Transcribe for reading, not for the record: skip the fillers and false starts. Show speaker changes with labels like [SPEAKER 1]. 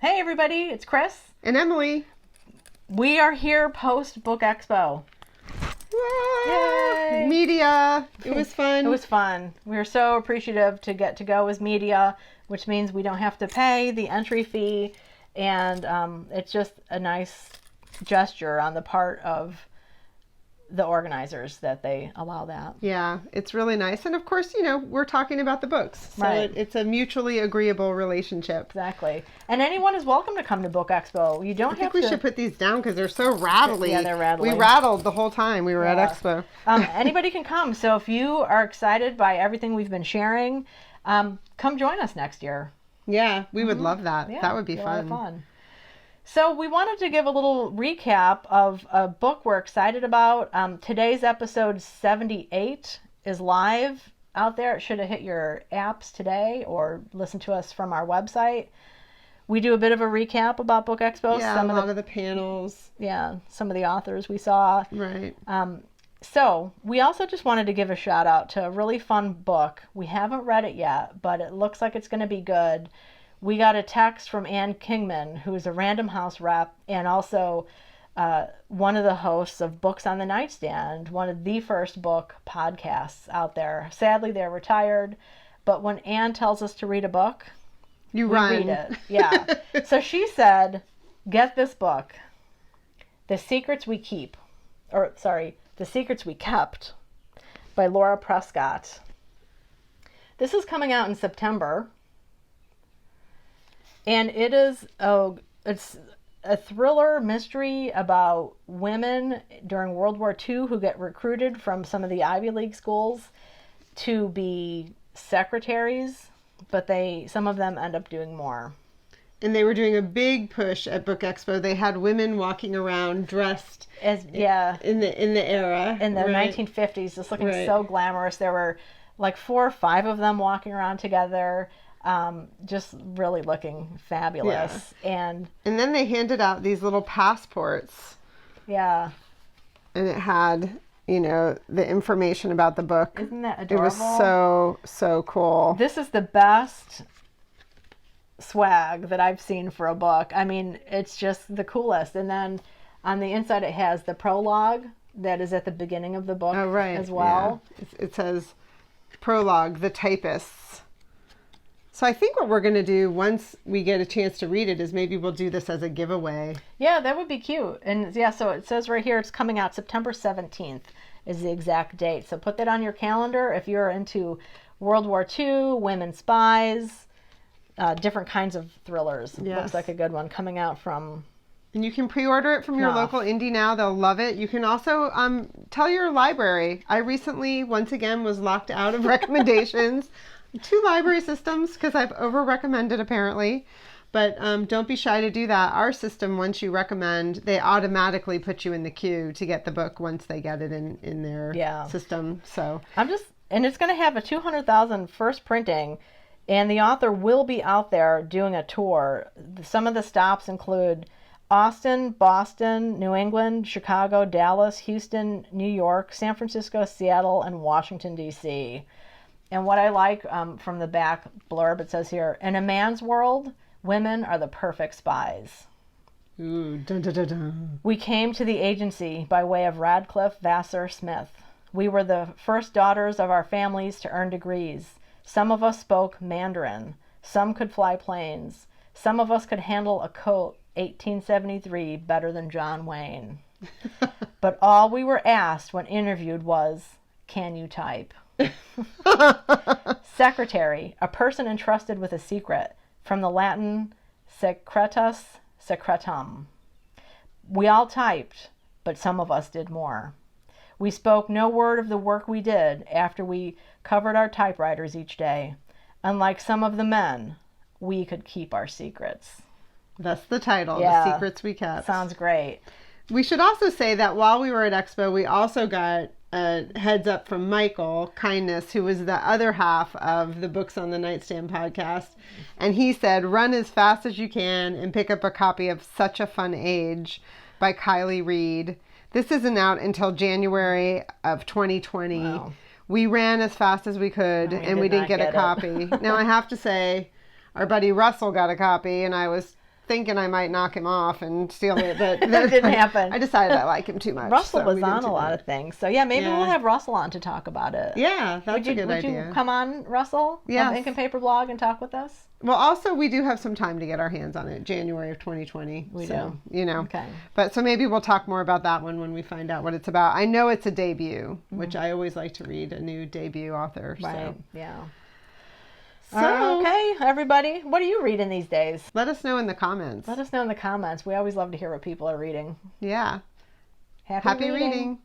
[SPEAKER 1] Hey everybody, it's Chris.
[SPEAKER 2] And Emily.
[SPEAKER 1] We are here post-BookExpo.
[SPEAKER 2] Yay! Media. It was fun.
[SPEAKER 1] It was fun. We were so appreciative to get to go as media, which means we don't have to pay the entry fee. And it's just a nice gesture on the part of the organizers that they allow that.
[SPEAKER 2] Yeah, it's really nice. And of course, we're talking about the books. So
[SPEAKER 1] Right.
[SPEAKER 2] it's a mutually agreeable relationship.
[SPEAKER 1] Exactly. And anyone is welcome to come to BookExpo. You don't have to...
[SPEAKER 2] I think we should put these down because they're so rattly.
[SPEAKER 1] Yeah, they're rattly.
[SPEAKER 2] We rattled the whole time we were at Expo.
[SPEAKER 1] Anybody can come. So if you are excited by everything we've been sharing, come join us next year.
[SPEAKER 2] Yeah, we would love that.
[SPEAKER 1] Yeah,
[SPEAKER 2] that would be
[SPEAKER 1] a lot of
[SPEAKER 2] fun.
[SPEAKER 1] fun. So we wanted to give a little recap of a book we're excited about. Today's episode 78 is live out there. It should have hit your apps today or listen to us from our website. We do a bit of a recap about BookExpo.
[SPEAKER 2] Yeah, a lot of the panels.
[SPEAKER 1] Yeah, some of the authors we saw.
[SPEAKER 2] Right.
[SPEAKER 1] So we also just wanted to give a shout out to a really fun book. We haven't read it yet, but it looks like it's going to be good. We got a text from Kingman, who is a Random House rep and also one of the hosts of Books on the Nightstand, one of the first book podcasts out there. Sadly, they're retired, but when Anne tells us to read a book,
[SPEAKER 2] we
[SPEAKER 1] read it. Yeah. So she said, get this book, The Secrets We Kept by Laura Prescott. This is coming out in September. And it's a thriller mystery about women during World War II who get recruited from some of the Ivy League schools to be secretaries, but some of them end up doing more.
[SPEAKER 2] And they were doing a big push at BookExpo. They had women walking around dressed in the era.
[SPEAKER 1] In the 1950s, just looking so glamorous. There were like 4 or 5 of them walking around together. Just really looking fabulous. Yeah. And
[SPEAKER 2] then they handed out these little passports.
[SPEAKER 1] Yeah.
[SPEAKER 2] And it had, the information about the book.
[SPEAKER 1] Isn't that adorable?
[SPEAKER 2] It was so cool.
[SPEAKER 1] This is the best swag that I've seen for a book. I mean, it's just the coolest. And then on the inside, it has the prologue that is at the beginning of the book as well.
[SPEAKER 2] Yeah. It says, prologue, the typists. So I think what we're going to do once we get a chance to read it is maybe we'll do this as a giveaway.
[SPEAKER 1] Yeah, that would be cute. And yeah, so it says right here it's coming out September 17th is the exact date. So put that on your calendar if you're into World War II, women spies, different kinds of thrillers. Yes. Looks like a good one coming out from...
[SPEAKER 2] And you can pre-order it from your local indie now. They'll love it. You can also tell your library. I recently, once again, was locked out of recommendations. 2 library systems because I've over-recommended apparently. But don't be shy to do that. Our system, once you recommend, they automatically put you in the queue to get the book once they get it in their system. So
[SPEAKER 1] and it's going to have a 200,000 first printing, and the author will be out there doing a tour. Some of the stops include Austin, Boston, New England, Chicago, Dallas, Houston, New York, San Francisco, Seattle, and Washington, D.C. And what I like from the back blurb, it says here, in a man's world, women are the perfect spies.
[SPEAKER 2] Ooh, dun, dun, dun, dun.
[SPEAKER 1] We came to the agency by way of Radcliffe Vassar Smith. We were the first daughters of our families to earn degrees. Some of us spoke Mandarin. Some could fly planes. Some of us could handle a Colt 1873 better than John Wayne. But all we were asked when interviewed was, can you type? Secretary, a person entrusted with a secret, from the Latin secretus secretum. We all typed, but some of us did more. We spoke no word of the work we did after we covered our typewriters each day. Unlike some of the men, we could keep our secrets.
[SPEAKER 2] That's the title, The Secrets We Kept.
[SPEAKER 1] Sounds great.
[SPEAKER 2] We should also say that while we were at Expo, we also got a heads up from Michael Kindness, who was the other half of the Books on the Nightstand podcast. And he said, run as fast as you can and pick up a copy of Such a Fun Age by Kylie Reed. This isn't out until January of 2020. Wow. We ran as fast as we could, and we didn't get a copy. Now, I have to say, our buddy Russell got a copy, and I was thinking I might knock him off and steal it, but
[SPEAKER 1] That didn't happen.
[SPEAKER 2] I decided I like him too much.
[SPEAKER 1] Russell
[SPEAKER 2] so
[SPEAKER 1] was
[SPEAKER 2] we didn't
[SPEAKER 1] on
[SPEAKER 2] do
[SPEAKER 1] a lot
[SPEAKER 2] that.
[SPEAKER 1] of things. So yeah, maybe
[SPEAKER 2] Yeah.
[SPEAKER 1] we'll have Russell on to talk about it.
[SPEAKER 2] Yeah, that's a good
[SPEAKER 1] Would
[SPEAKER 2] idea.
[SPEAKER 1] you come on, Russell?
[SPEAKER 2] Yes.
[SPEAKER 1] Ink and Paper Blog and talk with us?
[SPEAKER 2] Well, also, we do have some time to get our hands on it, January of 2020.
[SPEAKER 1] We
[SPEAKER 2] so,
[SPEAKER 1] do.
[SPEAKER 2] You know.
[SPEAKER 1] Okay.
[SPEAKER 2] But so maybe we'll talk more about that one when we find out what it's about. I know it's a debut, which I always like to read a new debut author.
[SPEAKER 1] Right.
[SPEAKER 2] So.
[SPEAKER 1] Yeah.
[SPEAKER 2] So,
[SPEAKER 1] Okay, everybody. What are you reading these days?
[SPEAKER 2] let us know in the comments.
[SPEAKER 1] Let us know in the comments. We always love to hear what people are reading.
[SPEAKER 2] Yeah.
[SPEAKER 1] Happy
[SPEAKER 2] Happy reading.